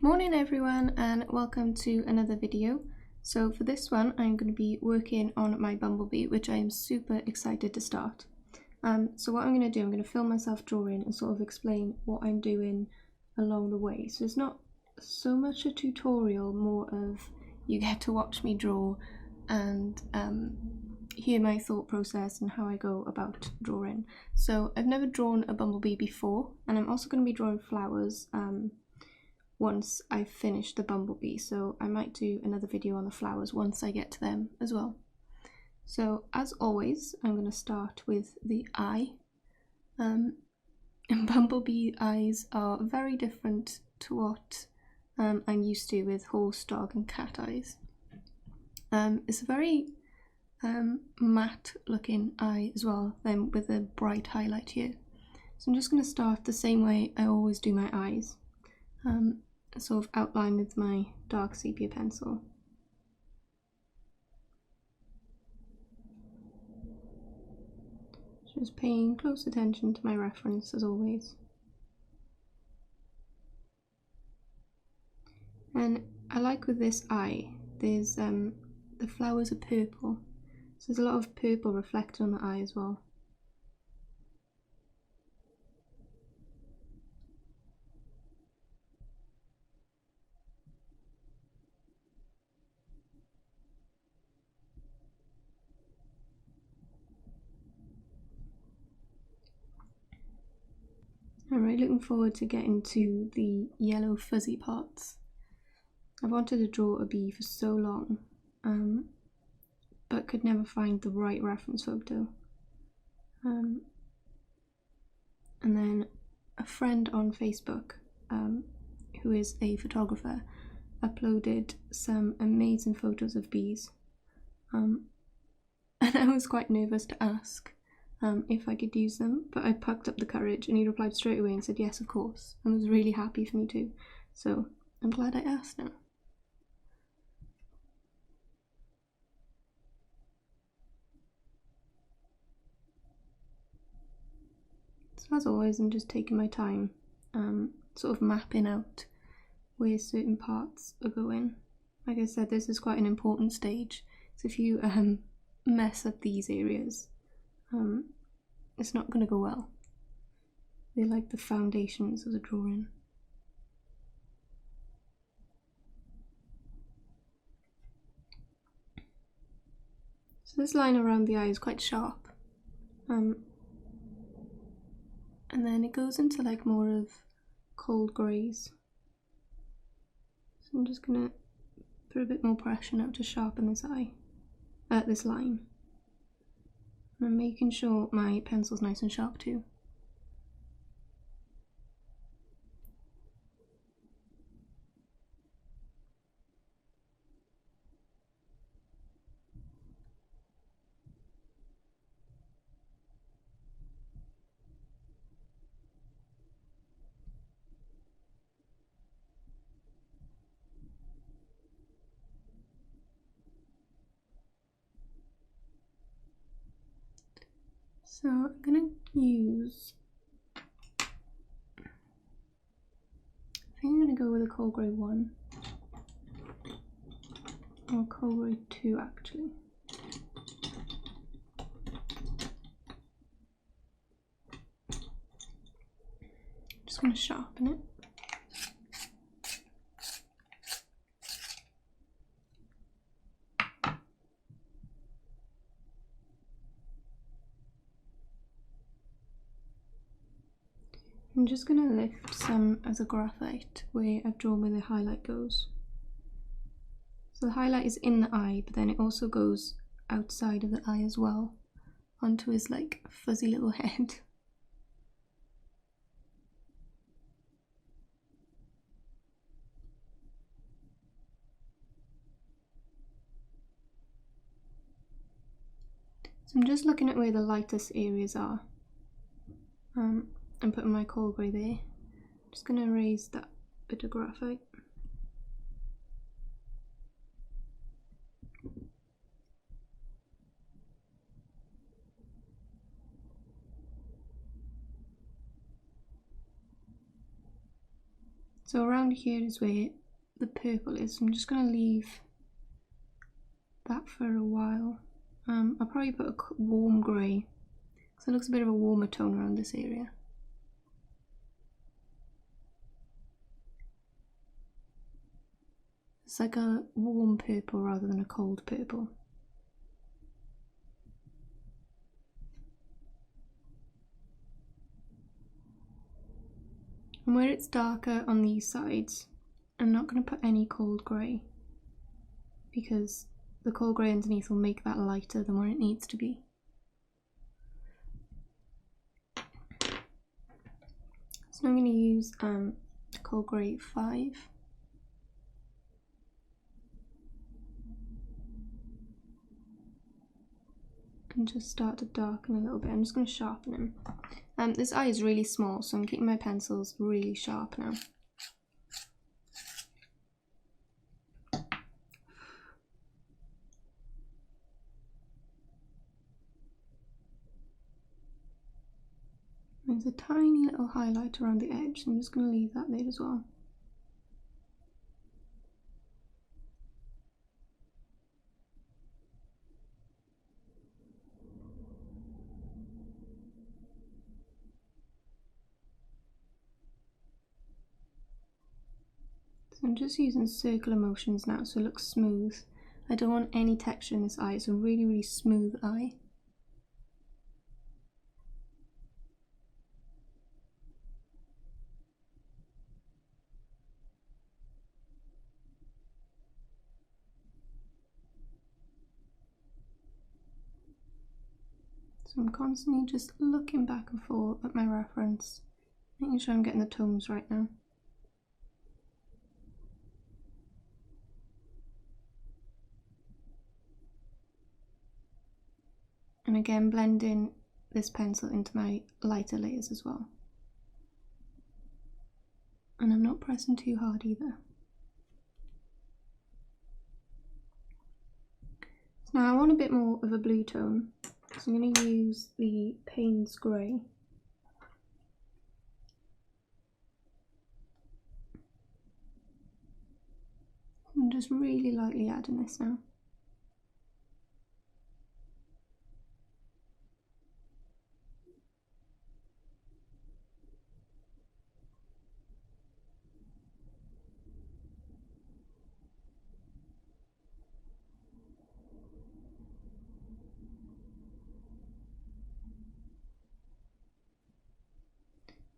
Morning everyone and welcome to another video. So for this one I'm going to be working on my bumblebee, which I am super excited to start. So what I'm going to do, I'm going to film myself drawing and sort of explain what I'm doing along the way. So it's not so much a tutorial, more of you get to watch me draw and hear my thought process and how I go about drawing. So I've never drawn a bumblebee before, and I'm also going to be drawing flowers once I've finished the bumblebee, so I might do another video on the flowers once I get to them as well. So as always, I'm going to start with the eye. And bumblebee eyes are very different to what I'm used to with horse, dog and cat eyes. It's a very matte looking eye as well, then with a bright highlight here. So I'm just going to start the same way I always do my eyes. Sort of outline with my dark sepia pencil. Just paying close attention to my reference as always. And I like with this eye, there's the flowers are purple, so there's a lot of purple reflected on the eye as well. I'm really looking forward to getting to the yellow fuzzy parts. I've wanted to draw a bee for so long, but could never find the right reference photo. And then a friend on Facebook, who is a photographer, uploaded some amazing photos of bees. And I was quite nervous to ask if I could use them, but I plucked up the courage and he replied straight away and said yes, of course, and was really happy for me too. So I'm glad I asked now. So as always, I'm just taking my time, sort of mapping out where certain parts are going. Like I said, this is quite an important stage, so if you mess up these areas, it's not going to go well. They're like the foundations of the drawing. So this line around the eye is quite sharp, and then it goes into like more of cold greys. So I'm just going to put a bit more pressure now to sharpen this eye, this line. And I'm making sure my pencil's nice and sharp too. So I'm going to use, I think I'm going to go with a cold grey 1, or cold grey 2 actually. Just going to sharpen it. I'm just going to lift some of the graphite where I've drawn where the highlight goes. So the highlight is in the eye, but then it also goes outside of the eye as well, onto his like fuzzy little head. So I'm just looking at where the lightest areas are. And putting my cold grey there. Just going to erase that bit of graphite. So around here is where the purple is. So I'm just going to leave that for a while. I'll probably put a warm grey, because it looks a bit of a warmer tone around this area. It's like a warm purple rather than a cold purple. And where it's darker on these sides, I'm not going to put any cold grey, because the cold grey underneath will make that lighter than where it needs to be. So I'm going to use cold grey 5. And just start to darken a little bit. I'm just going to sharpen him. This eye is really small, so I'm keeping my pencils really sharp now. There's a tiny little highlight around the edge, so I'm just going to leave that there as well. So I'm just using circular motions now so it looks smooth. I don't want any texture in this eye, it's a really, really smooth eye. So I'm constantly just looking back and forth at my reference, making sure I'm getting the tones right now. And again, blending this pencil into my lighter layers as well. And I'm not pressing too hard either. So now I want a bit more of a blue tone, so I'm going to use the Payne's Grey. I'm just really lightly adding this now.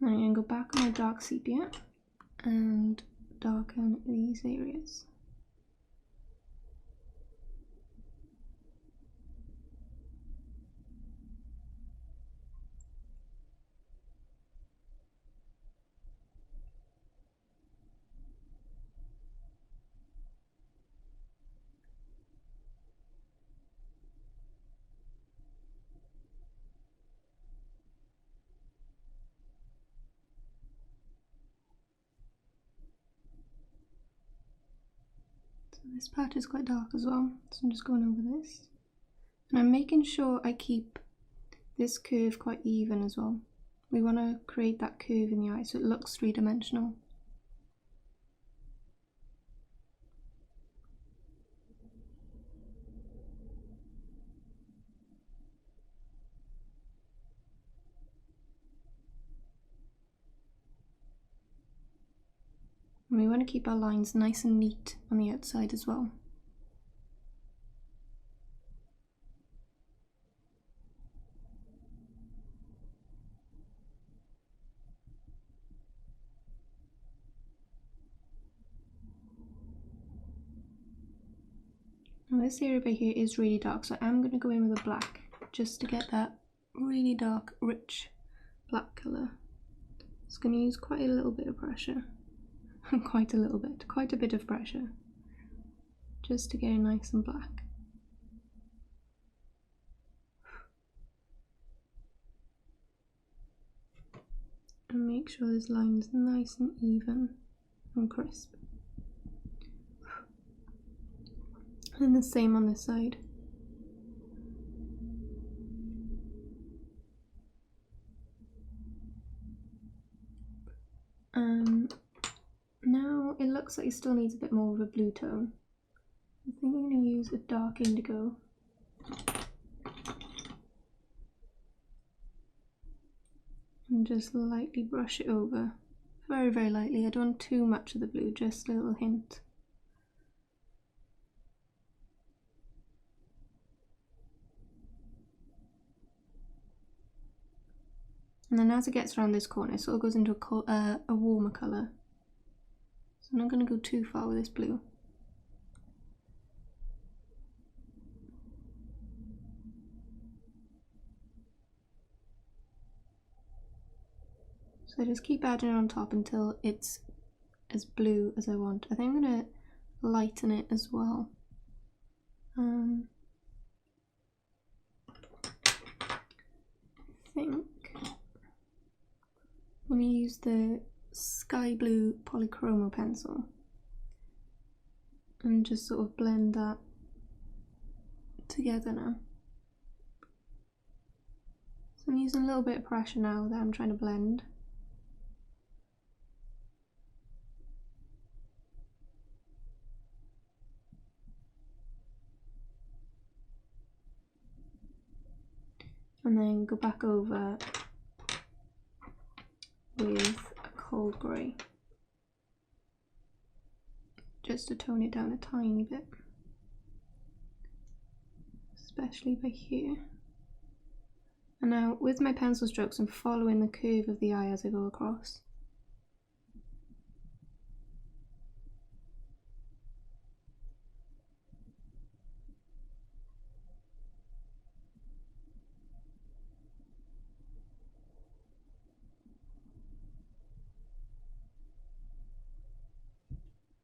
I'm going to go back on my dark sepia and darken these areas. This part is quite dark as well, so I'm just going over this. And I'm making sure I keep this curve quite even as well. We want to create that curve in the eye so it looks three-dimensional. And we want to keep our lines nice and neat on the outside as well. Now this area by here is really dark, so I'm going to go in with a black just to get that really dark, rich black colour. It's going to use quite a little bit of pressure. Quite a bit of pressure, just to get it nice and black. And make sure this line's nice and even and crisp. And the same on this side. looks like it still needs a bit more of a blue tone. I think I'm going to use a dark indigo. And just lightly brush it over. Very, very lightly. I don't want too much of the blue, just a little hint. And then as it gets around this corner, it sort of goes into a warmer colour. So I'm not going to go too far with this blue. So just keep adding it on top until it's as blue as I want. I think I'm going to lighten it as well. I think I'm going to use the sky blue Polychromo pencil and just sort of blend that together now. So I'm using a little bit of pressure now that I'm trying to blend. And then go back over with a cold grey, just to tone it down a tiny bit, especially by here. And now with my pencil strokes, I'm following the curve of the eye as I go across.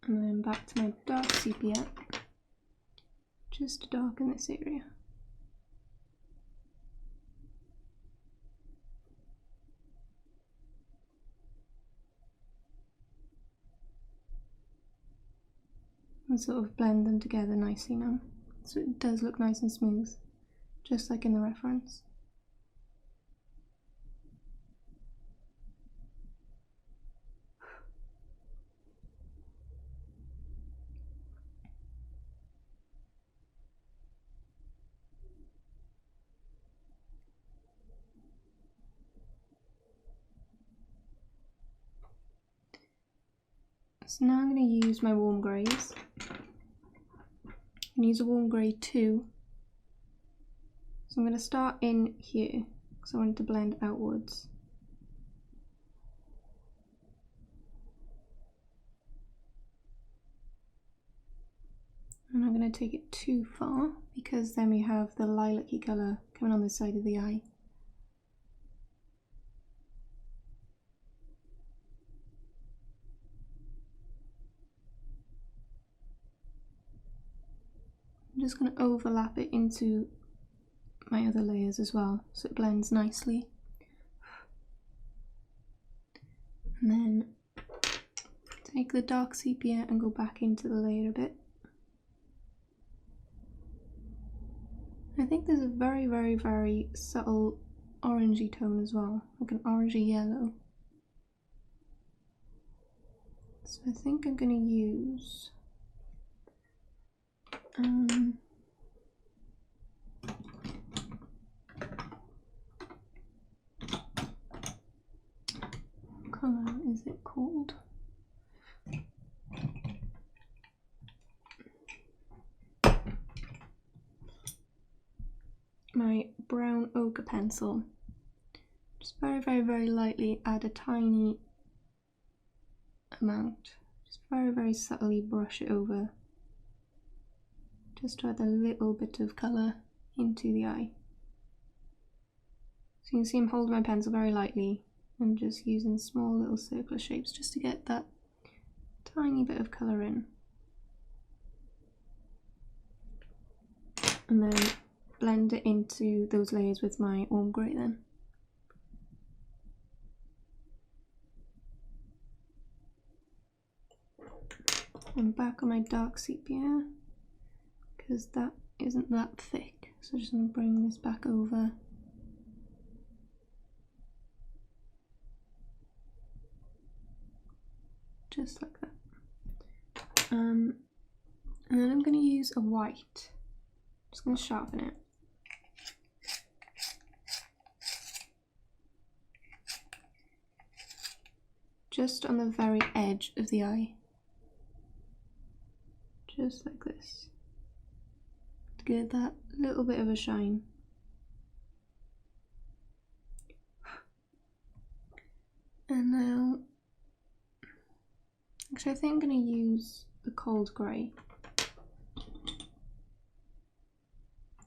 And then back to my dark sepia, just to darken this area. And sort of blend them together nicely now, so it does look nice and smooth, just like in the reference. So now I'm going to use my warm greys. I'm going to use a warm grey 2. So I'm going to start in here because I want it to blend outwards. And I'm going to take it too far because then we have the lilac-y colour coming on this side of the eye. I'm just going to overlap it into my other layers as well, so it blends nicely. And then take the dark sepia and go back into the layer a bit. I think there's a very, very, very subtle orangey tone as well, like an orangey yellow. So I think I'm going to use what colour is it called? My brown ochre pencil. Just very, very, very lightly add a tiny amount. Just very, very subtly brush it over. Just to add a little bit of colour into the eye. So you can see I'm holding my pencil very lightly and just using small little circular shapes just to get that tiny bit of colour in. And then blend it into those layers with my warm grey then. And back on my dark sepia, because that isn't that thick, so I'm just going to bring this back over. Just like that. And then I'm going to use a white. Just going to sharpen it. Just on the very edge of the eye. Just like this. To get that little bit of a shine. And now, actually I think I'm going to use the cold grey.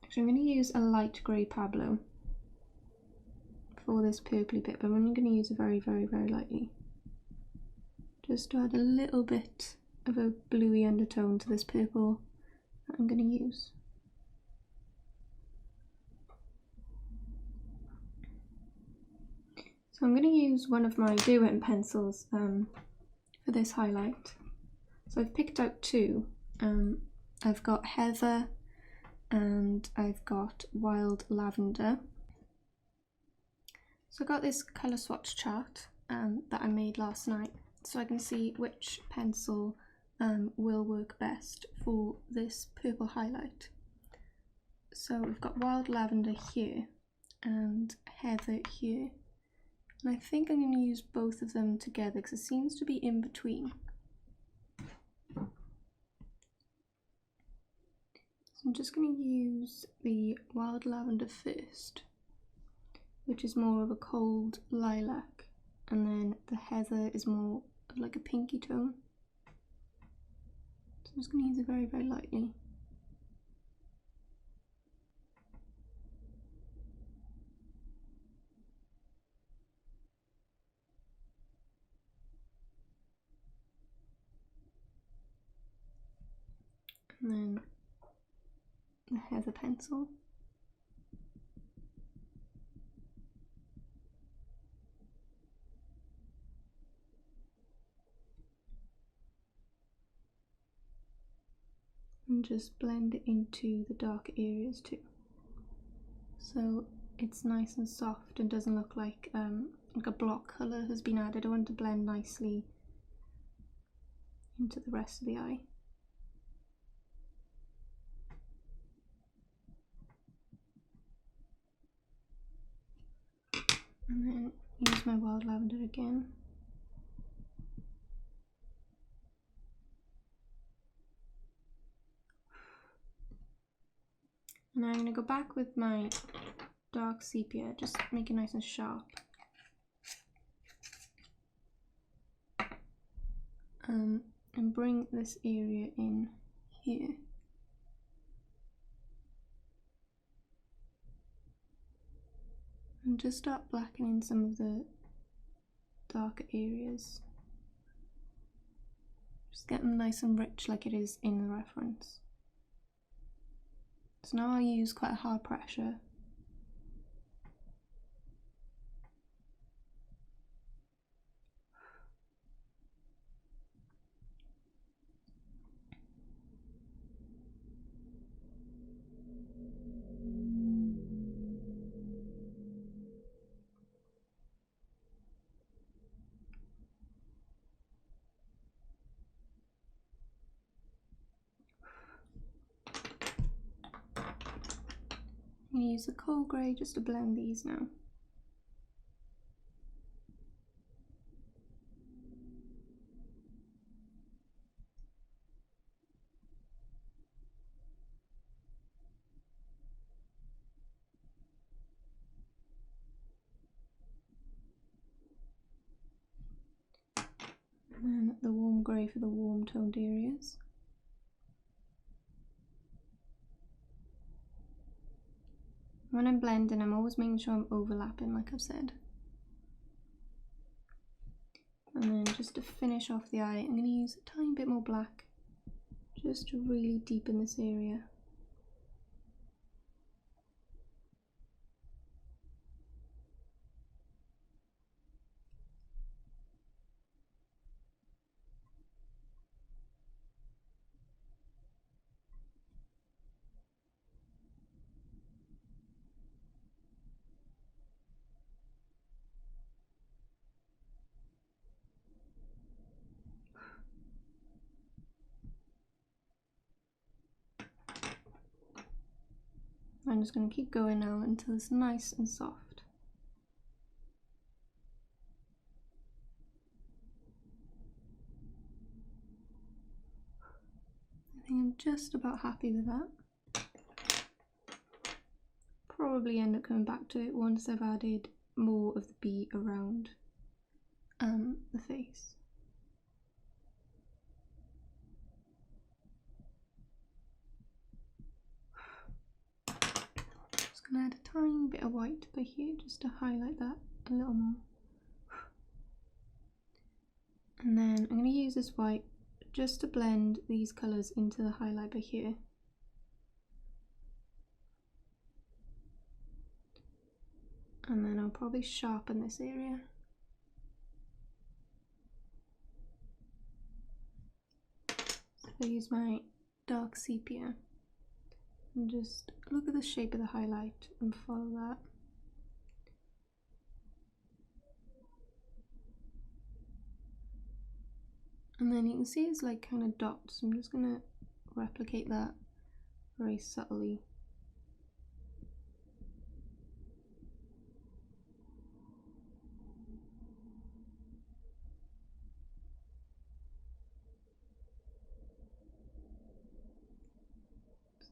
Actually I'm going to use a light grey Pablo for this purpley bit, but I'm only going to use it very, very, very lightly. Just to add a little bit of a bluey undertone to this purple that I'm going to use. So I'm going to use one of my Derwent pencils for this highlight. So I've picked out two. I've got Heather and I've got Wild Lavender. So I got this colour swatch chart that I made last night, so I can see which pencil will work best for this purple highlight. So we've got Wild Lavender here and Heather here. And I think I'm going to use both of them together because it seems to be in between. So I'm just going to use the Wild Lavender first, which is more of a cold lilac, and then the Heather is more of like a pinky tone. So I'm just going to use it very, very lightly. And then the Heather pencil. And just blend it into the dark areas too. So it's nice and soft and doesn't look like a block colour has been added. I want to blend nicely into the rest of the eye. And then use my Wild Lavender again. And I'm going to go back with my dark sepia, just make it nice and sharp. And bring this area in here. And just start blackening some of the darker areas. Just get them nice and rich like it is in the reference. So now I'll use quite a hard pressure. I'm going to use the cold grey just to blend these now. And then the warm grey for the warm toned areas. When I'm blending, I'm always making sure I'm overlapping, like I've said. And then just to finish off the eye, I'm going to use a tiny bit more black, just to really deepen this area. I'm just going to keep going now until it's nice and soft. I think I'm just about happy with that. Probably end up coming back to it once I've added more of the bee around the face. Just gonna add a tiny bit of white by here just to highlight that a little more. And then I'm gonna use this white just to blend these colours into the highlight by here. And then I'll probably sharpen this area. So I use my dark sepia and just look at the shape of the highlight and follow that. And then you can see it's like kind of dots. I'm just gonna replicate that very subtly.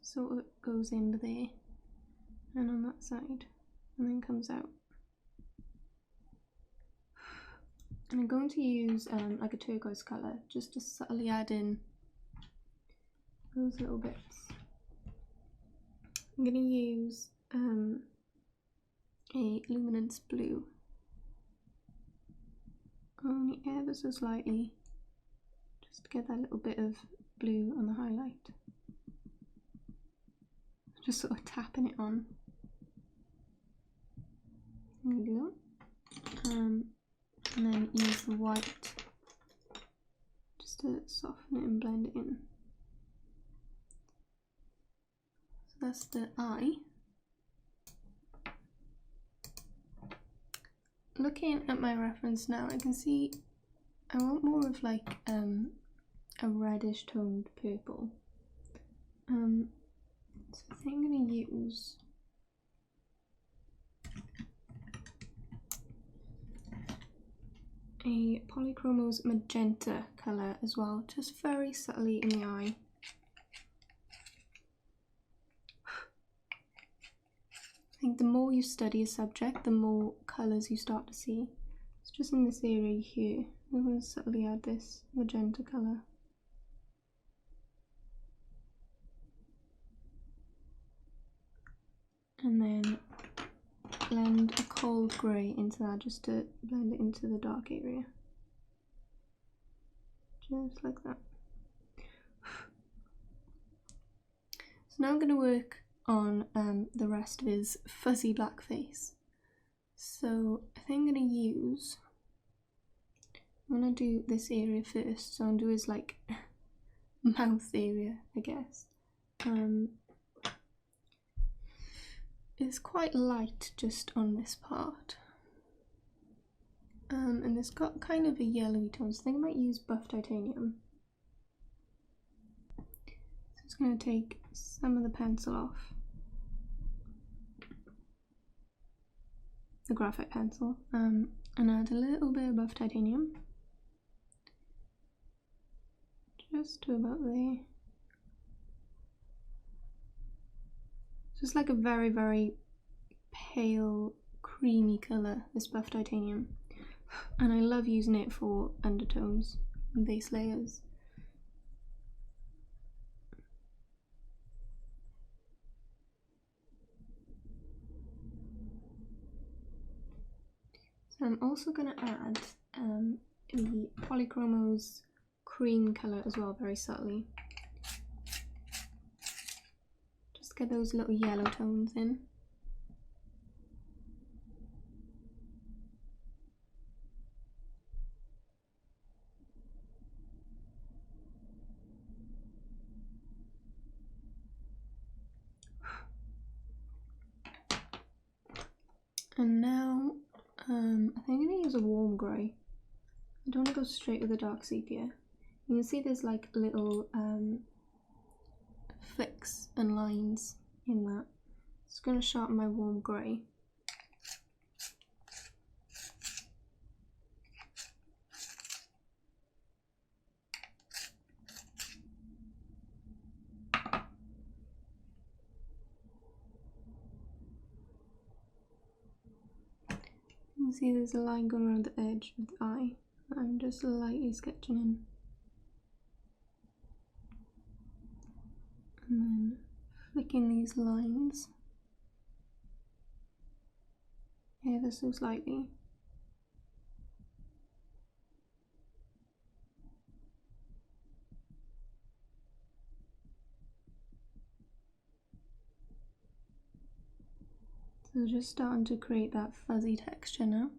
So it goes in there and on that side and then comes out. And I'm going to use like a turquoise colour just to subtly add in those little bits. I'm going to use a Luminance blue, only ever so slightly, just to get that little bit of blue on the highlight. Just sort of tapping it on. There we go. And then use the white just to soften it and blend it in. So that's the eye. Looking at my reference now, I can see I want more of like a reddish toned purple. So I think I'm going to use a Polychromos magenta colour as well, just very subtly in the eye. I think the more you study a subject, the more colours you start to see. It's just in this area here. I'm going to subtly add this magenta colour. And then blend a cold grey into that just to blend it into the dark area. Just like that. So now I'm going to work on the rest of his fuzzy black face. So I think I'm going to use, I'm going to do this area first, so I'm going to do his like mouth area, I guess. It's quite light just on this part, and it's got kind of a yellowy tone, so I think I might use buff titanium. So I'm just going to take some of the pencil off, the graphite pencil, and add a little bit of buff titanium, just to about there. Just like a very, very pale, creamy colour, this buff titanium. And I love using it for undertones and base layers. So I'm also going to add the Polychromos cream colour as well, very subtly. Get those little yellow tones in. And now I think I'm going to use a warm grey. I don't want to go straight with the dark sepia. You can see there's like little flicks and lines in that. Just going to sharpen my warm grey. You can see there's a line going around the edge of the eye that I'm just lightly sketching in. And then flicking these lines ever so slightly. So just starting to create that fuzzy texture now.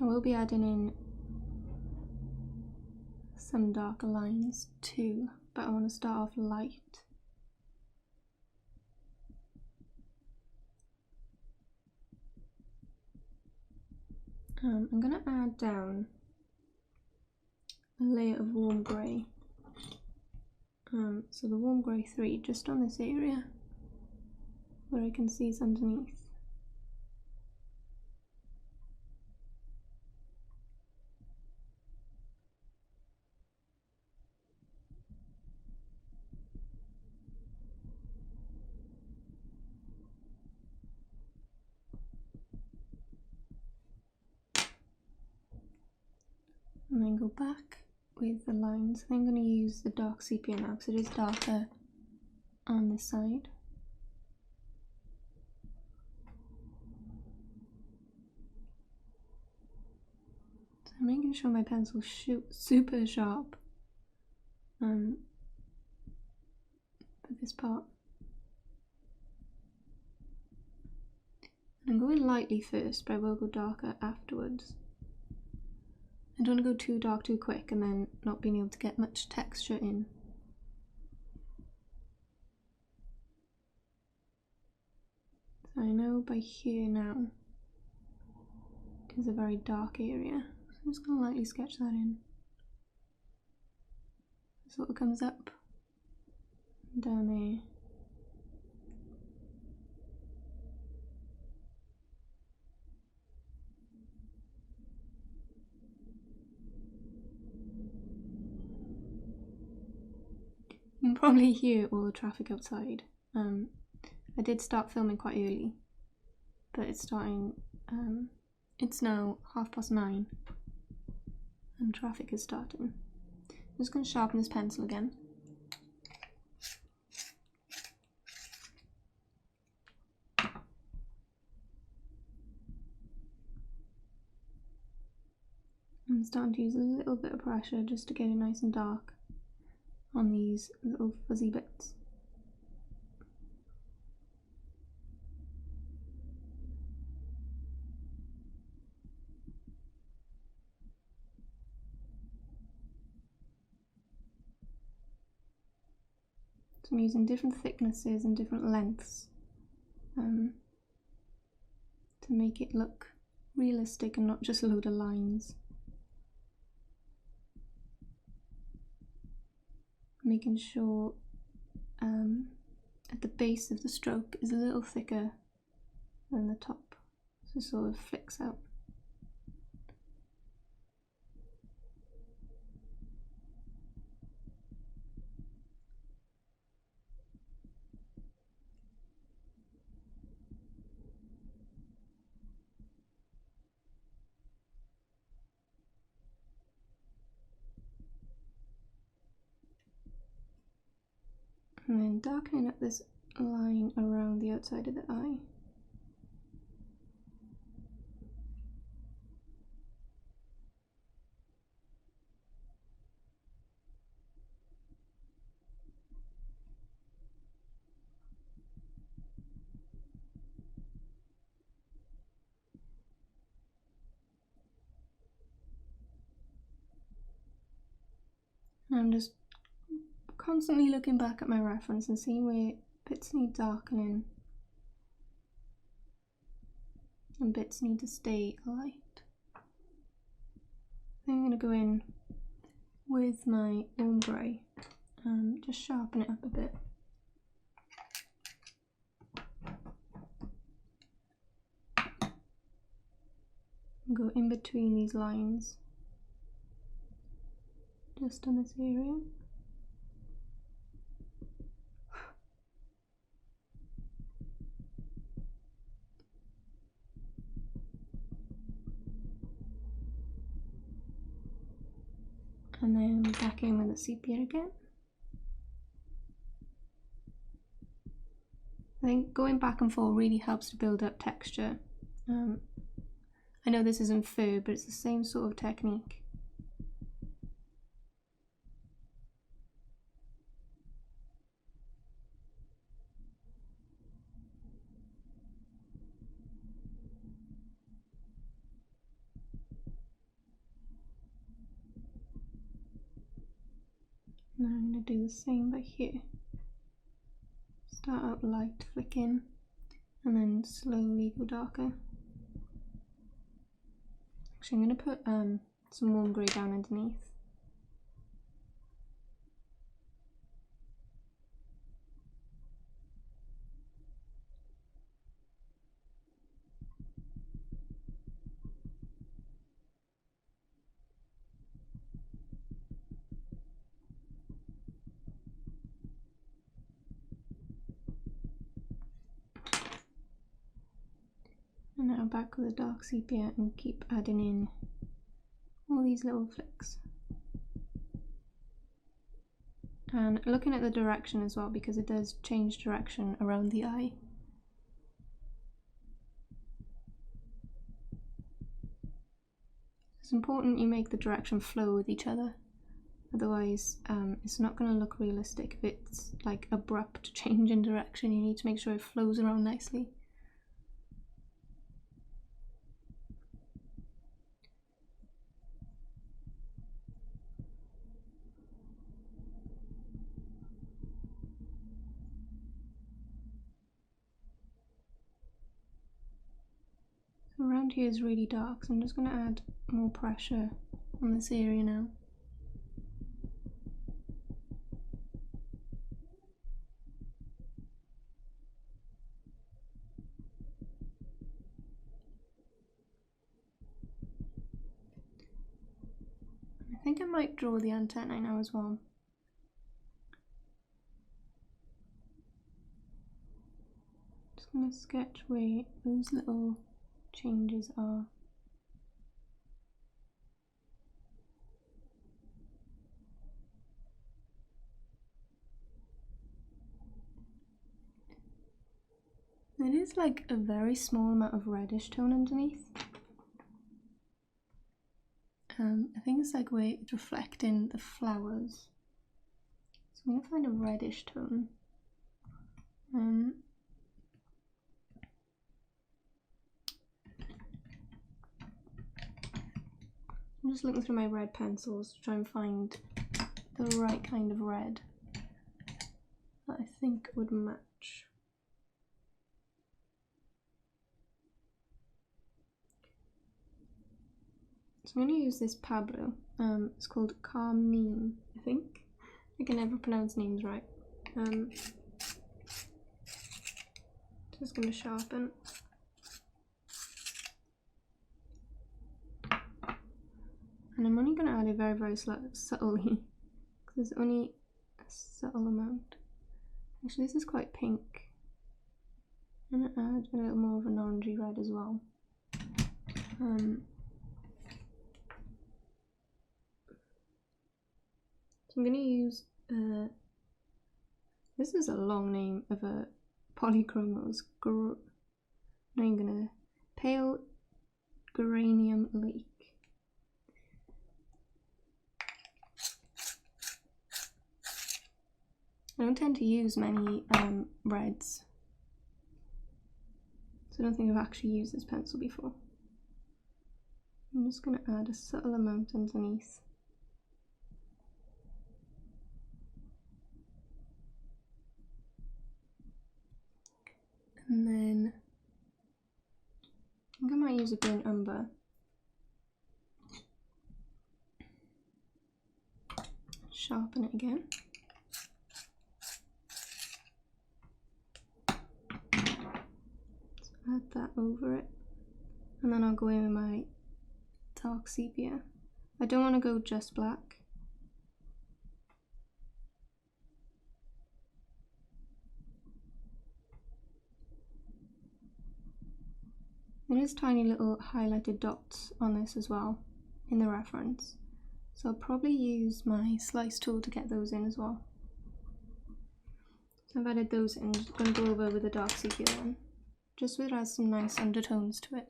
I will be adding in some darker lines too, but I want to start off light. I'm going to add down a layer of warm grey. So the warm grey 3 just on this area where I can see it's underneath. And then go back with the lines. I'm going to use the dark sepia now because it is darker on this side. So I'm making sure my pencil shoots super sharp for this part. I'm going lightly first, but I will go darker afterwards. I don't want to go too dark too quick and then not being able to get much texture in. So I know by here now is a very dark area. So I'm just going to lightly sketch that in. So it comes up and down there. You can probably hear all the traffic outside. I did start filming quite early, but it's starting, it's now 9:30 and traffic is starting. I'm just going to sharpen this pencil again. I'm starting to use a little bit of pressure just to get it nice and dark on these little fuzzy bits. So I'm using different thicknesses and different lengths to make it look realistic and not just a load of lines. Making sure at the base of the stroke is a little thicker than the top, so it sort of flicks out. And then darkening up this line around the outside of the eye. And I'm just constantly looking back at my reference and seeing where bits need darkening and bits need to stay light. I'm going to go in with my ombre and just sharpen it up a bit. And go in between these lines, just on this area. And then back in with the sepia again. I think going back and forth really helps to build up texture. I know this isn't fur, but it's the same sort of technique. Now I'm going to do the same by here. Start out light, flick in, and then slowly go darker. Actually, I'm going to put some warm grey down underneath. And now back with the dark sepia and keep adding in all these little flicks. And looking at the direction as well, because it does change direction around the eye. It's important you make the direction flow with each other, otherwise it's not going to look realistic. If it's like abrupt change in direction, you need to make sure it flows around nicely. Around here is really dark, so I'm just going to add more pressure on this area now. I think I might draw the antennae now as well. Just going to sketch where those little changes are. It is like a very small amount of reddish tone underneath. I think it's like where it's reflecting the flowers. So I'm going to find a reddish tone. I'm just looking through my red pencils to try and find the right kind of red that I think would match. So I'm going to use this Pablo. It's called Caran, I think. I can never pronounce names right. Just going to sharpen. And I'm only going to add it very, very subtly, because there's only a subtle amount. Actually, this is quite pink. I'm going to add a little more of an orangey red as well. So I'm going to use, this is a long name of a Polychromos. Now I'm going to pale geranium lake. I don't tend to use many reds, so I don't think I've actually used this pencil before. I'm just going to add a subtle amount underneath. might use a burnt umber. Sharpen it again. Let's add that over it. And then I'll go in with my dark sepia. I don't want to go just black. There is tiny little highlighted dots on this as well in the reference, so I'll probably use my slice tool to get those in as well. So I've added those in. I'm just going to go over with the dark sepia then, just so it has some nice undertones to it.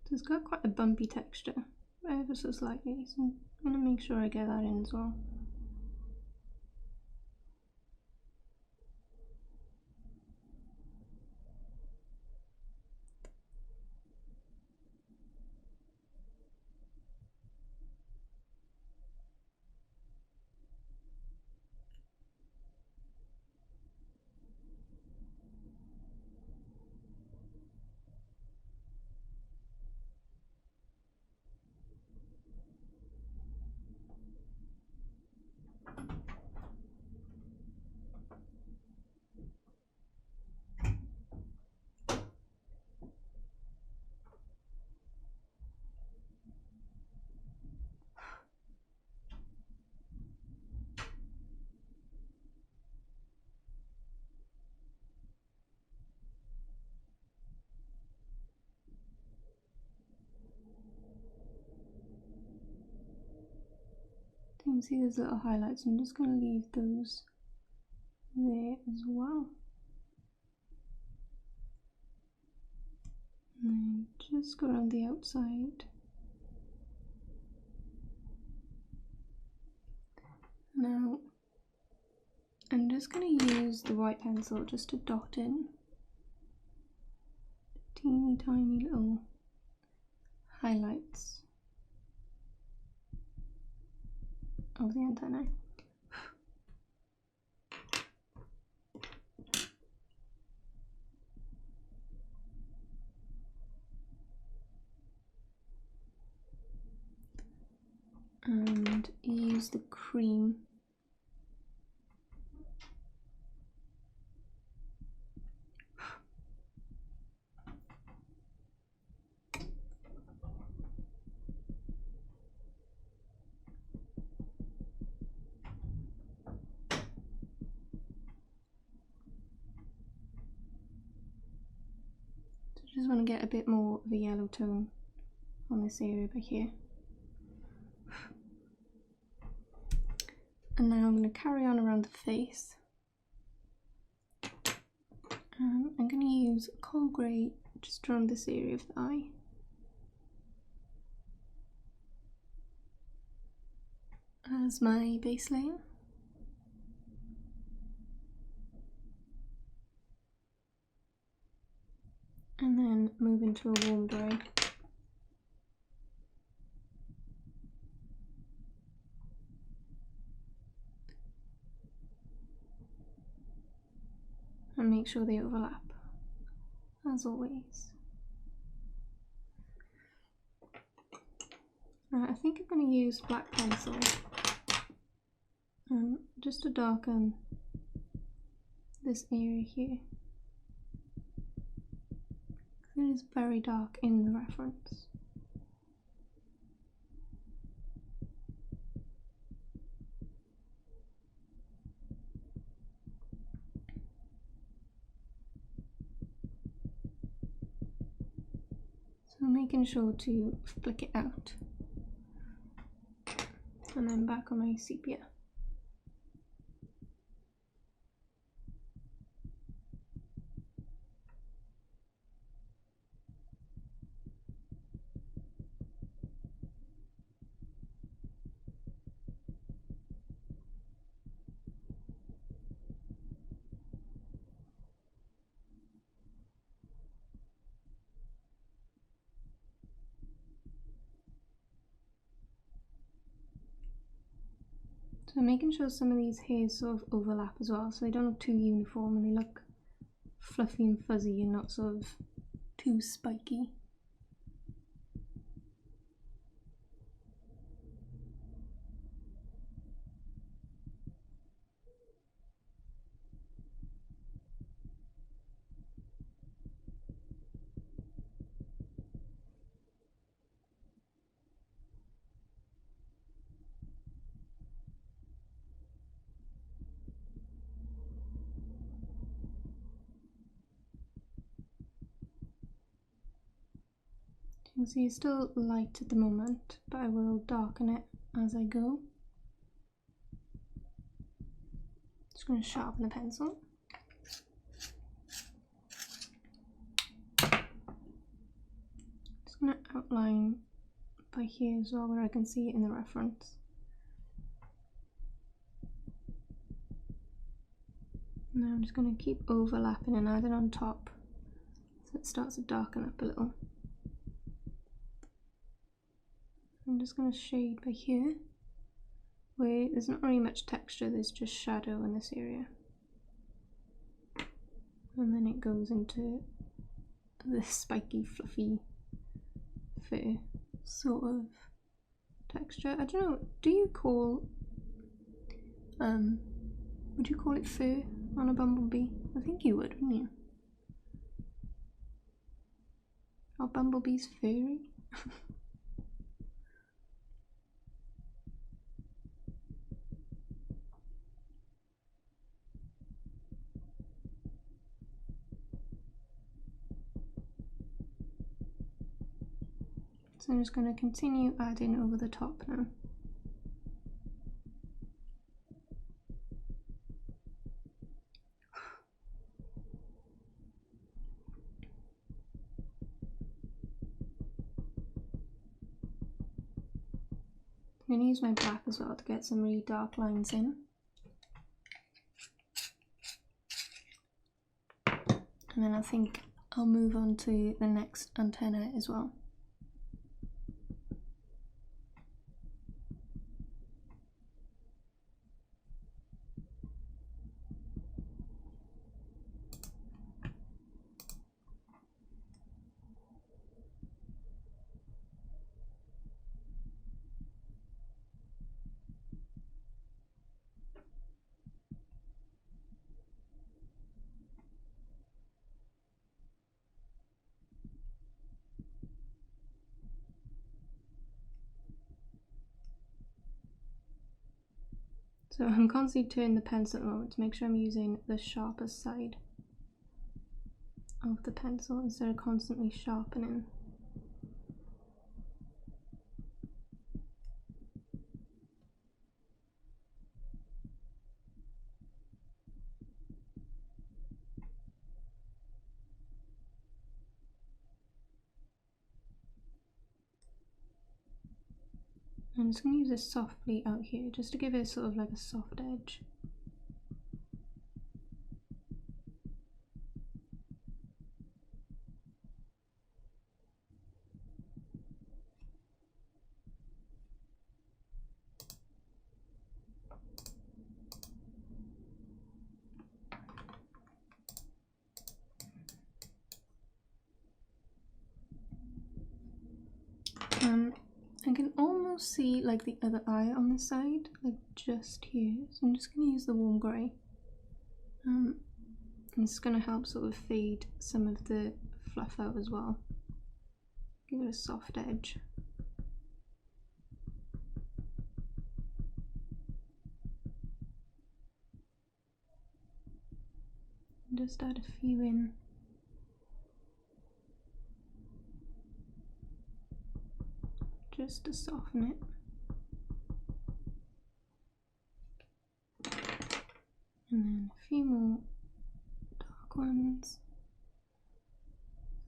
So it's got quite a bumpy texture, ever so slightly, so I'm going to make sure I get that in as well. You can see there's little highlights. I'm just going to leave those there as well. And just go around the outside. Now, I'm just going to use the white pencil just to dot in teeny tiny little highlights of the antennae. And use the cream just want to get a bit more of a yellow tone on this area by here. And now I'm going to carry on around the face. I'm going to use coal grey just around this area of the eye. As my base layer. And then move into a warm grey. And make sure they overlap, as always. I think I'm going to use black pencil just to darken this area here. It is very dark in the reference. So making sure to flick it out. And then back on my sepia. So making sure some of these hairs sort of overlap as well, so they don't look too uniform and they look fluffy and fuzzy and not sort of too spiky. You can see it's still light at the moment, but I will darken it as I go. Just going to sharpen the pencil. Just going to outline by here as well, where I can see it in the reference. Now I'm just going to keep overlapping and adding on top so it starts to darken up a little. I'm just going to shade by here, where there's not really much texture, there's just shadow in this area. And then it goes into this spiky, fluffy fur sort of texture. I don't know, do you call, would you call it fur on a bumblebee? I think you would, wouldn't you? Are bumblebees furry? So I'm just going to continue adding over the top now. I'm going to use my black as well to get some really dark lines in. And then I think I'll move on to the next antenna as well. So I'm constantly turning the pencil at the moment to make sure I'm using the sharpest side of the pencil instead of constantly sharpening. I'm just going to use this softly out here just to give it sort of like a soft edge. I can almost see like the other eye on this side, like just here. So I'm just going to use the warm grey. And it's going to help sort of fade some of the fluff out as well. Give it a soft edge. And just add a few in. Just to soften it. And then a few more dark ones.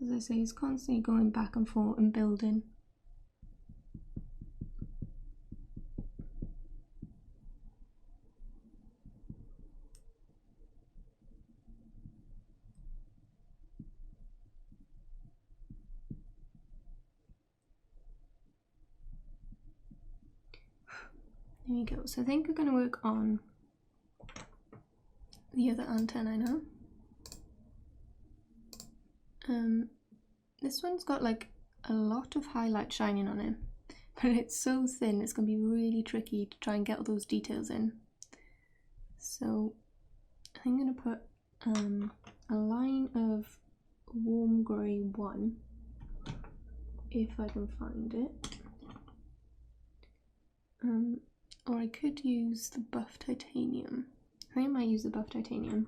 As I say, it's constantly going back and forth and building. There we go. So I think we're going to work on the other antennae now. This one's got like a lot of highlight shining on it, but it's so thin it's going to be really tricky to try and get all those details in. So I think I'm going to put a line of warm grey 1, if I can find it. Or I could use the buff titanium. I think I might use the buff titanium.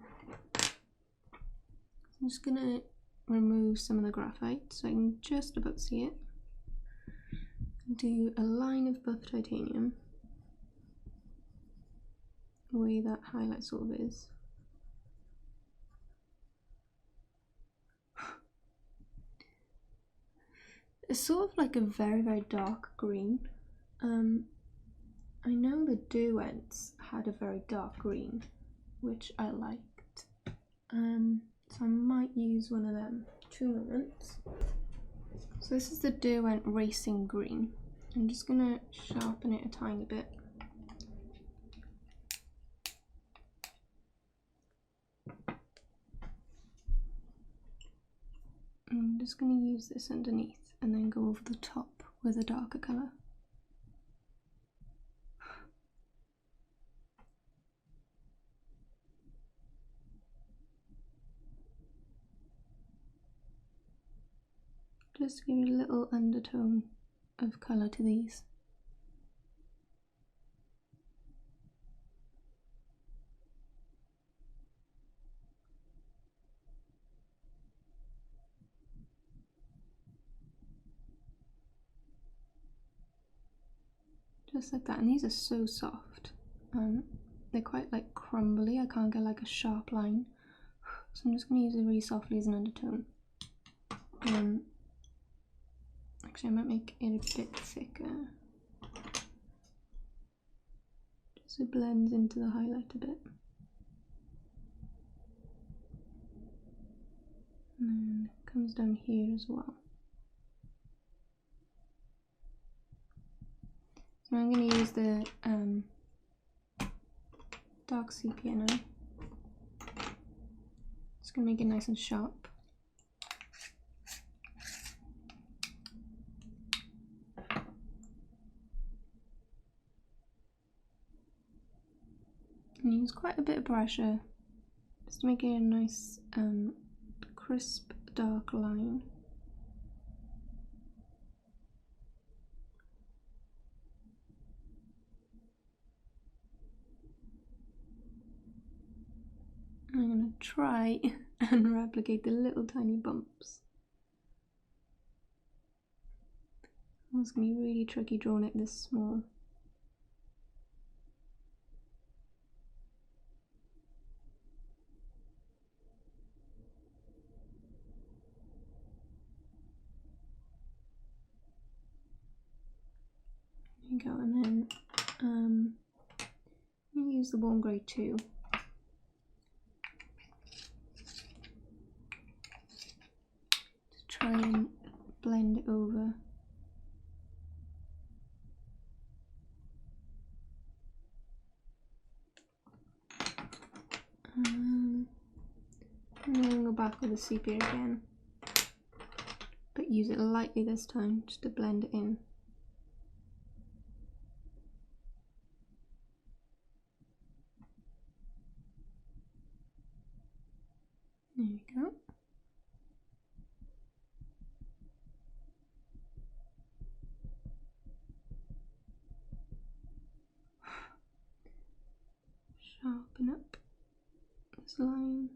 I'm just going to remove some of the graphite so I can just about see it. Do a line of buff titanium where that highlight sort of is. It's sort of like a very, very dark green. I know the Derwents had a very dark green, which I liked. So I might use one of them. 2 moments. So this is the Derwent Racing Green. I'm just gonna sharpen it a tiny bit. I'm just gonna use this underneath and then go over the top with a darker colour. Just give it a little undertone of colour to these. Just like that, and these are so soft. They're quite like crumbly, I can't get like a sharp line. So I'm just going to use it really softly as an undertone. Actually, I might make it a bit thicker, just so it blends into the highlight a bit. And then it comes down here as well. So I'm going to use the dark sepia now. Just going to make it nice and sharp. And use quite a bit of pressure just to make it a nice crisp dark line. I'm going to try and replicate the little tiny bumps. It's going to be really tricky drawing it this small. There you go, and then I'm going to use the warm grey too. Try and blend it over. And then go back with the sepia again, but use it lightly this time just to blend it in. There we go. Sharpen up this line.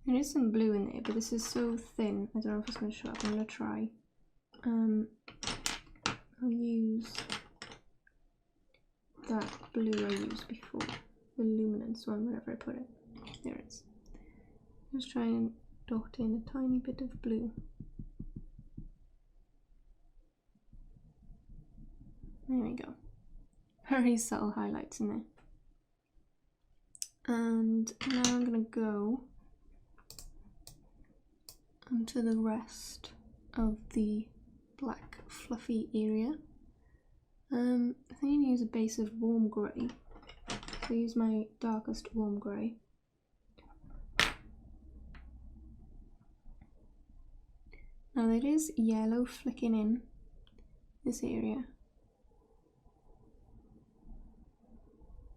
There is some blue in there, but this is so thin, I don't know if it's going to show up. I'm going to try. I'll use that blue I used before, the Luminance one, wherever I put it. There it is. Just try and dot in a tiny bit of blue. There we go. Very subtle highlights in there. And now I'm going to go onto the rest of the black fluffy area. I think I'm going to use a base of warm grey. So I use my darkest warm grey. Now there is yellow flicking in this area.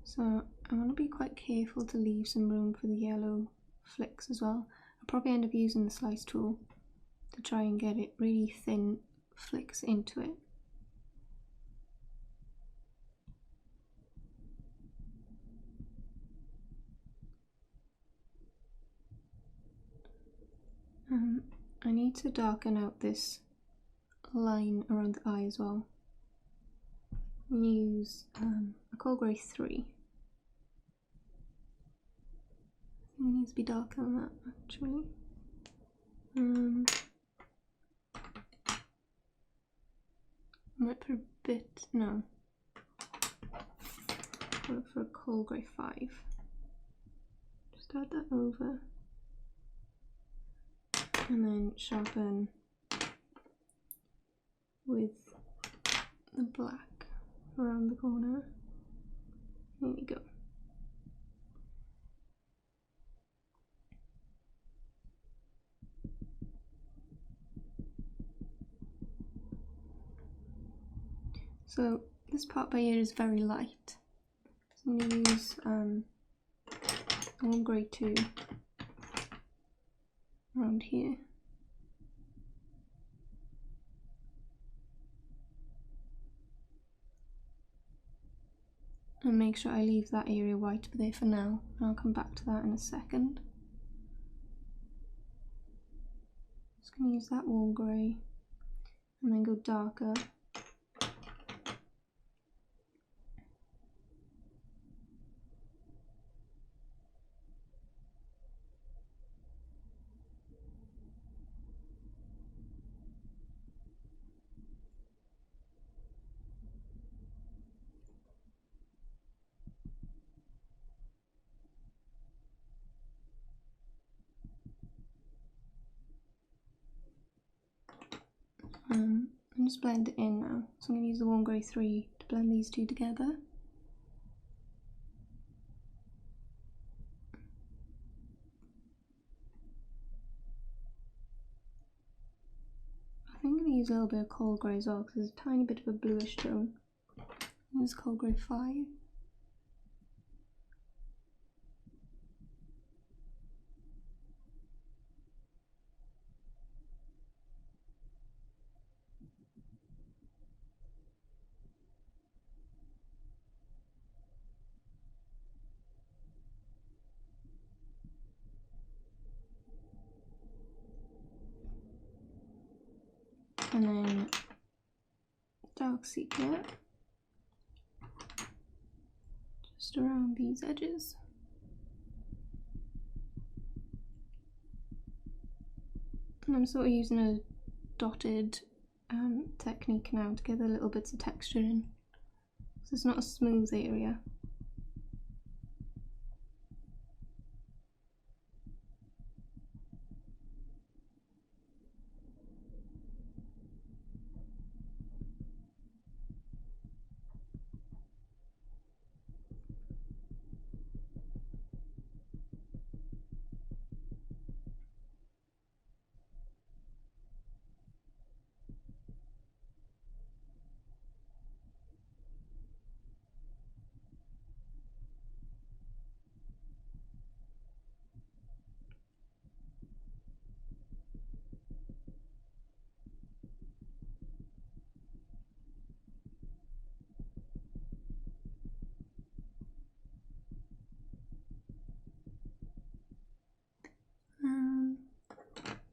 So I want to be quite careful to leave some room for the yellow flicks as well. I'll probably end up using the slice tool to try and get it really thin flicks into it. I need to darken out this line around the eye as well. I'm going to use a coal grey 3. I think it needs to be darker than that actually. I might put a bit, no. I'll look for a coal grey 5. Just add that over. And then sharpen with the black around the corner. There we go. So this part by here is very light. So I'm going to use a warm grey 2 around here. And make sure I leave that area white there for now, and I'll come back to that in a second. Just going to use that warm grey and then go darker. And just blend it in now. So I'm going to use the warm grey 3 to blend these two together. I think I'm going to use a little bit of coal grey as well because there's a tiny bit of a bluish tone. Use coal grey 5. And then dark sepia just around these edges. And I'm sort of using a dotted technique now to get the little bits of texture in. So it's not a smooth area.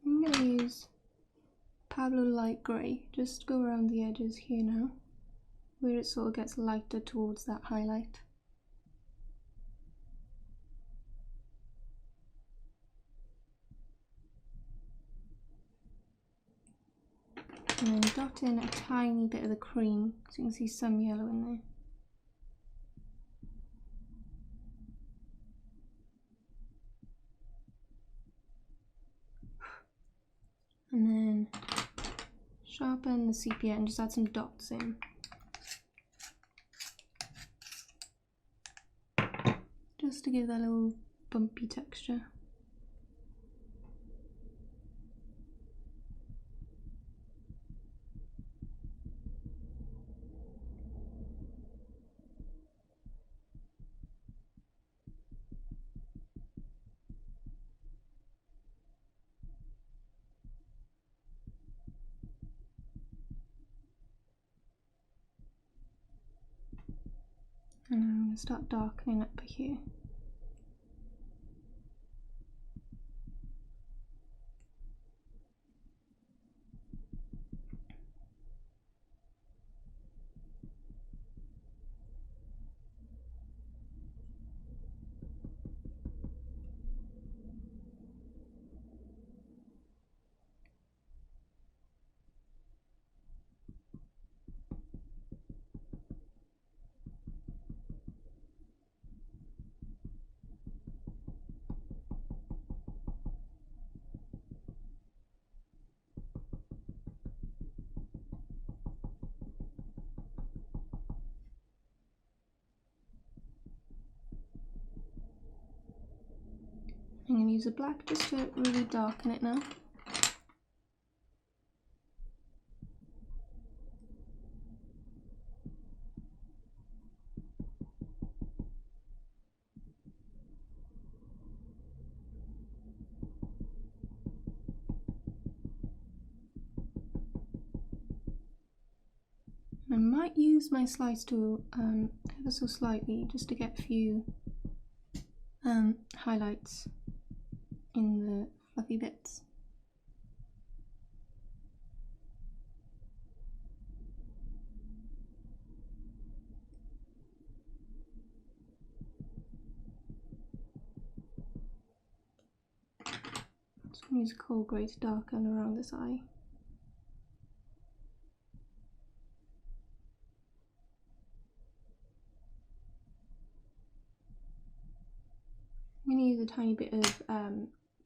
I'm going to use Pablo light grey, just go around the edges here now, where it sort of gets lighter towards that highlight. And then dot in a tiny bit of the cream, so you can see some yellow in there. And then sharpen the sepia and just add some dots in. Just to give that little bumpy texture. And I'm going to start darkening up here. I'm going to use a black just to really darken it now. I might use my slice tool ever so slightly just to get a few highlights in the fluffy bits. Just going to use a coal grey to darken around this eye. I'm going to use a tiny bit of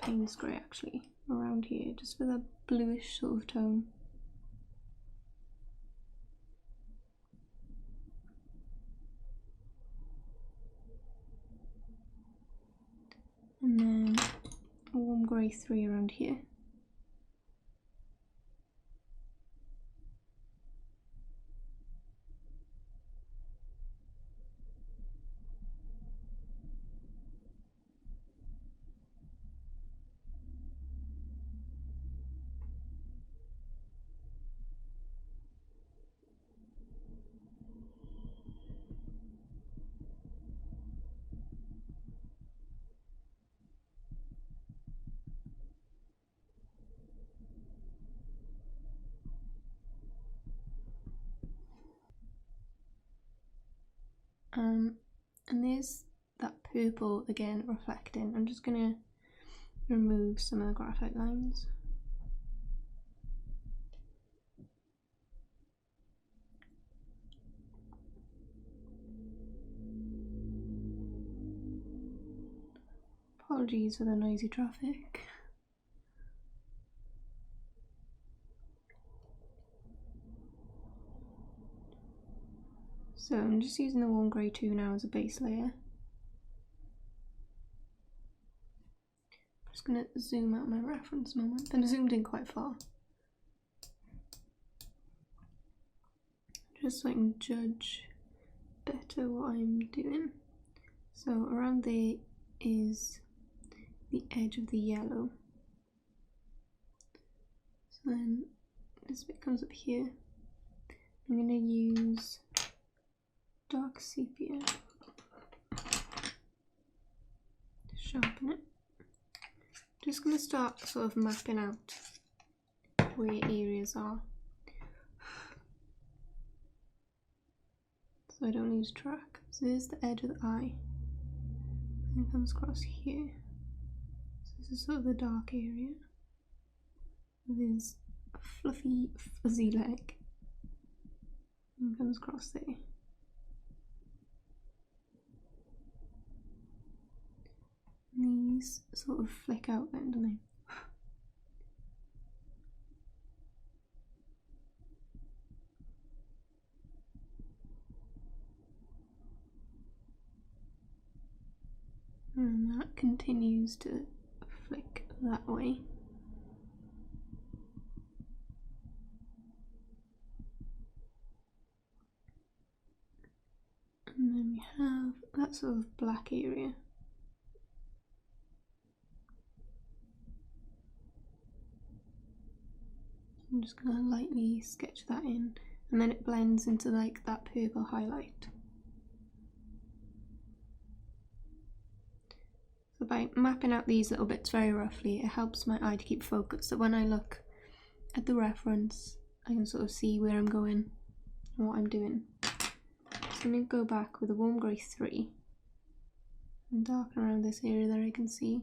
Payne's grey actually around here, just for the bluish sort of tone. And then a warm grey 3 around here. And there's that purple again reflecting. I'm just going to remove some of the graphite lines. Apologies for the noisy traffic. So I'm just using the warm grey 2 now as a base layer. I'm just going to zoom out my reference moment, and I zoomed in quite far. Just so I can judge better what I'm doing. So around there is the edge of the yellow. So then this bit comes up here. I'm going to use dark sepia to sharpen it. Just going to start sort of mapping out where areas are, so I don't lose track. So there's the edge of the eye, and it comes across here. So this is sort of the dark area with his fluffy fuzzy leg, and comes across there. These sort of flick out then, don't they? continues to flick that way. And then we have that sort of black area. I'm just going to lightly sketch that in, and then it blends into like that purple highlight. So by mapping out these little bits very roughly, it helps my eye to keep focused, so when I look at the reference I can sort of see where I'm going and what I'm doing. So I'm going to go back with a warm grey 3 and darken around this area that I can see.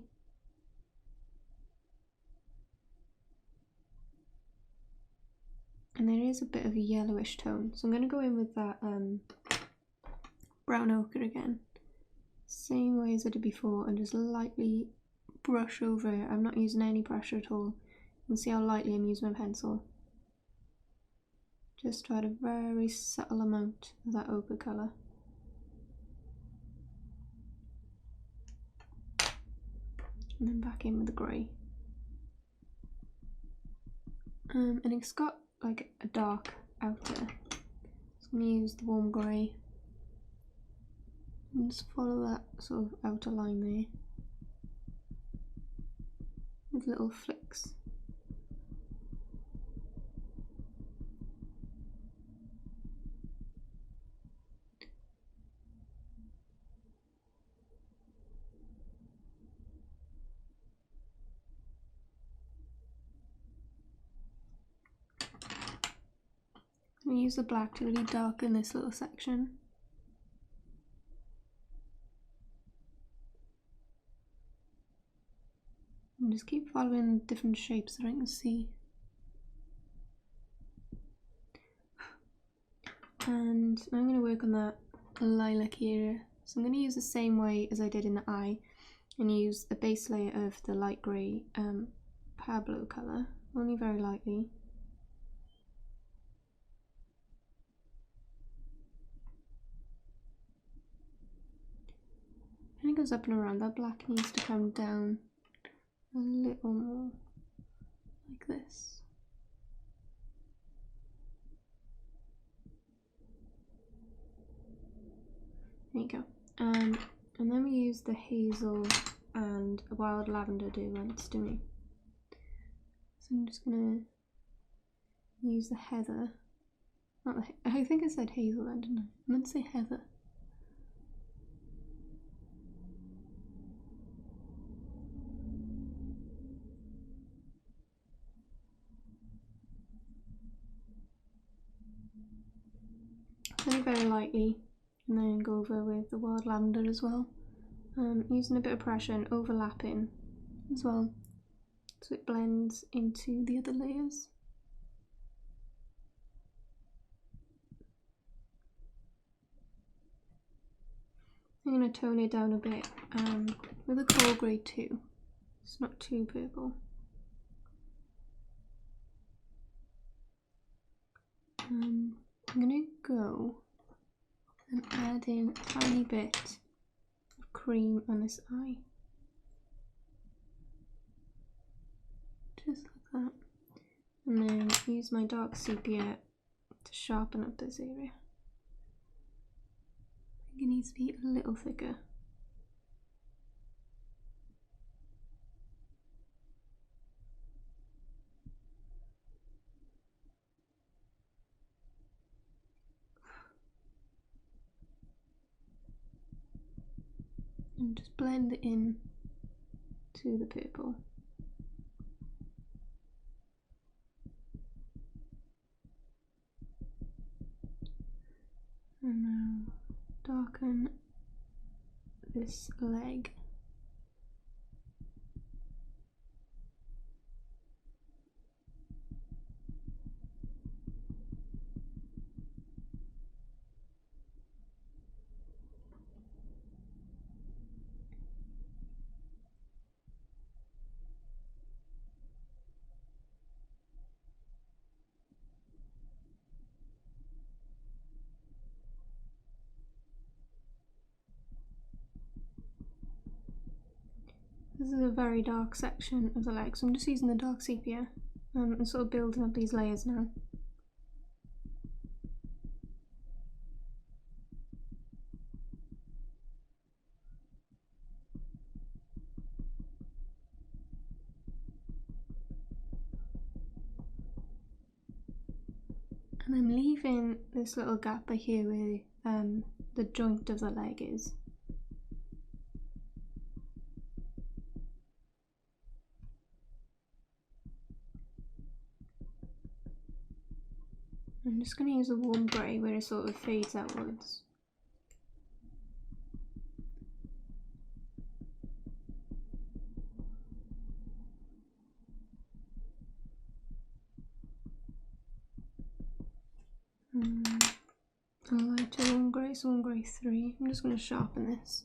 And there is a bit of a yellowish tone, so I'm going to go in with that brown ochre again, same way as I did before, and just lightly brush over it. I'm not using any pressure at all. You can see how lightly I'm using my pencil. Just to add a very subtle amount of that ochre colour. And then back in with the grey. And it's got like a dark outer, so I'm going to use the warm grey and just follow that sort of outer line there with little flicks. I'm going to use the black to really darken this little section. And just keep following different shapes that I can see. And now I'm going to work on that lilac area. So I'm going to use the same way as I did in the eye and use a base layer of the light grey Pablo colour, only very lightly. And it goes up and around. That black needs to come down a little more, like this. There you go. And then we use the hazel and wild lavender Derwent, don't we? So I'm just gonna use the heather. Not the, I think I said hazel then, didn't I? I meant to say heather. Very lightly, and then go over with the wild lavender as well, using a bit of pressure and overlapping as well so it blends into the other layers. I'm going to tone it down a bit with a coral grey too. It's not too purple. I'm going to go and add in a tiny bit of cream on this eye. Just like that. And then use my dark sepia to sharpen up this area. I think it needs to be a little thicker. And just blend it in to the purple. And now darken this leg. this is a very dark section of the leg, so I'm just using the dark sepia and sort of building up these layers now. And I'm leaving this little gap by here where the joint of the leg is. I'm just going to use a warm grey where it sort of fades outwards. A lighter warm grey, so warm grey 3. I'm just going to sharpen this.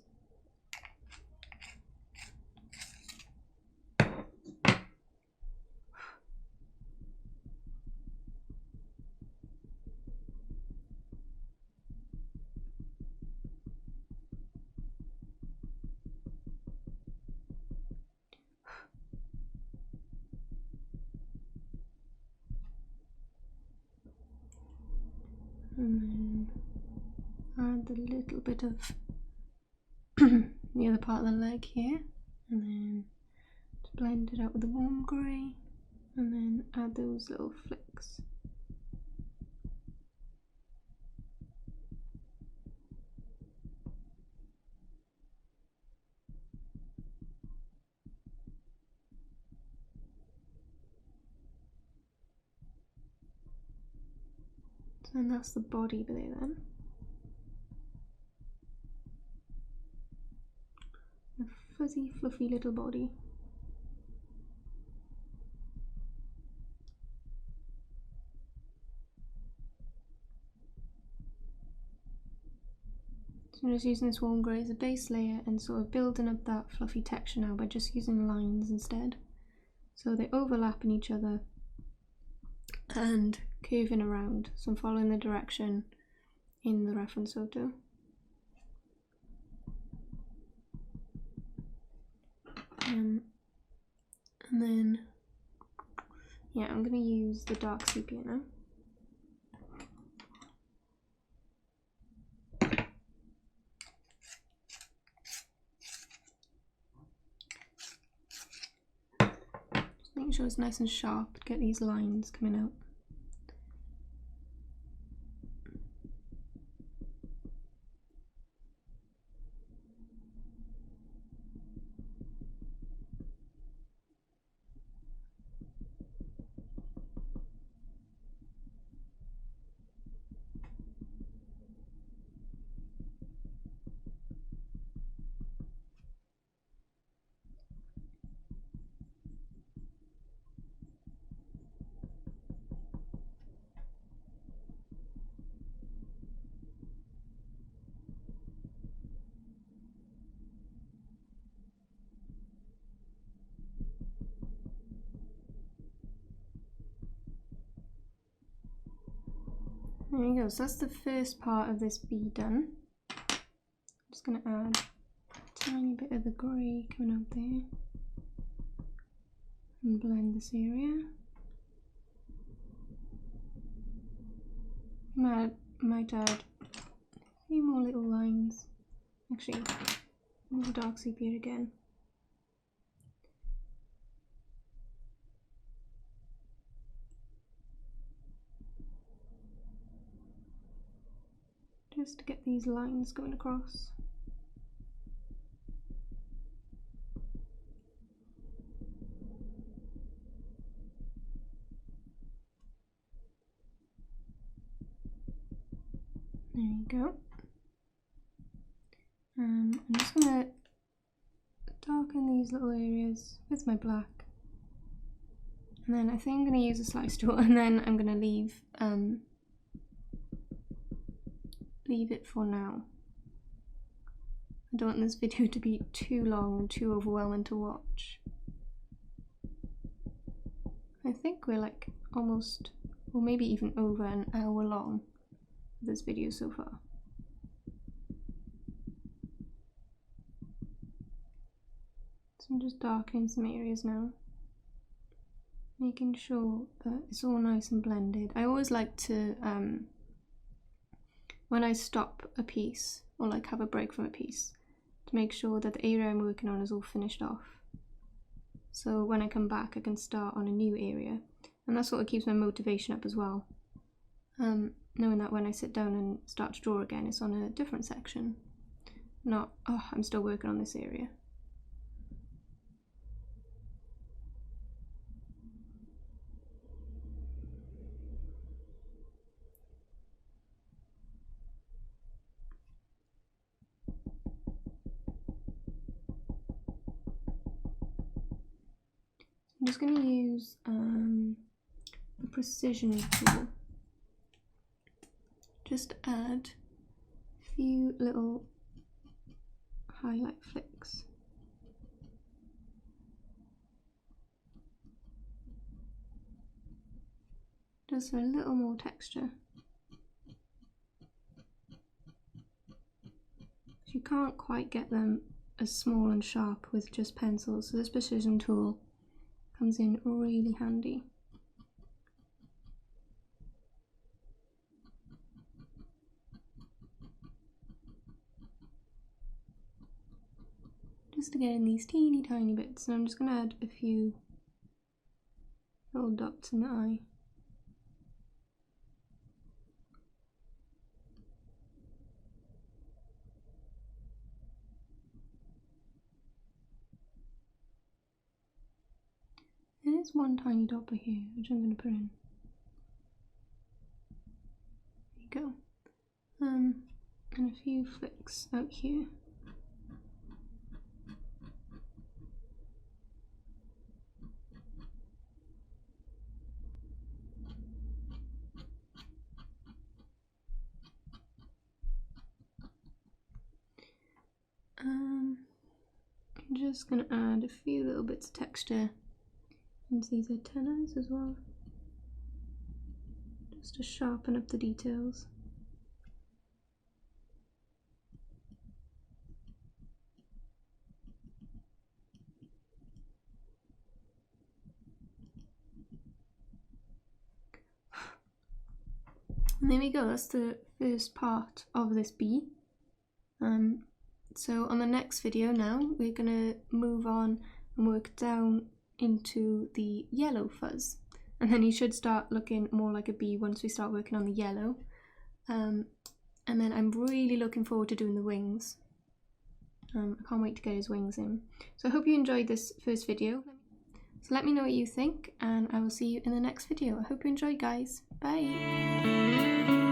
And then add a little bit of the other part of the leg here, and then just blend it out with the warm grey, and then add those little flicks. And that's the body there then. A fuzzy, fluffy little body. So I'm just using this warm grey as a base layer and sort of building up that fluffy texture now by just using lines instead. So they overlap in each other and curving around, so I'm following the direction in the reference photo. And then, yeah, I'm going to use the dark sepia now. Just making sure it's nice and sharp to get these lines coming out. There you go, so that's the first part of this bee done. I'm just going to add a tiny bit of the grey coming out there and blend this area. Might add a few more little lines. Actually, more dark sepia again. Just to get these lines going across. There you go. I'm just going to darken these little areas with my black. And then I think I'm going to use a slice tool, and then I'm going to leave it for now. I don't want this video to be too long and too overwhelming to watch. I think we're like almost, or maybe even over an hour long with this video so far. So I'm just darkening some areas now, making sure that it's all nice and blended. I always like to, when I stop a piece or like have a break from a piece, to make sure that the area I'm working on is all finished off. So when I come back I can start on a new area, and that sort of keeps my motivation up as well. Knowing that when I sit down and start to draw again, it's on a different section. Not, oh, I'm still working on this area. I'm just going to use the precision tool. Just add a few little highlight flicks. Just for a little more texture. You can't quite get them as small and sharp with just pencils, so this precision tool comes in really handy. Just to get in these teeny tiny bits, and I'm just going to add a few little dots in the eye. There is one tiny dot here, which I'm going to put in. There you go. And a few flicks out here. I'm just going to add a few little bits of texture into these antennas as well, just to sharpen up the details. And there we go, that's the first part of this bee. So on the next video now, we're going to move on and work down into the yellow fuzz. And then you should start looking more like a bee once we start working on the yellow. And then I'm really looking forward to doing the wings. I can't wait to get his wings in. So I hope you enjoyed this first video. So let me know what you think, and I will see you in the next video. I hope you enjoyed, guys. Bye!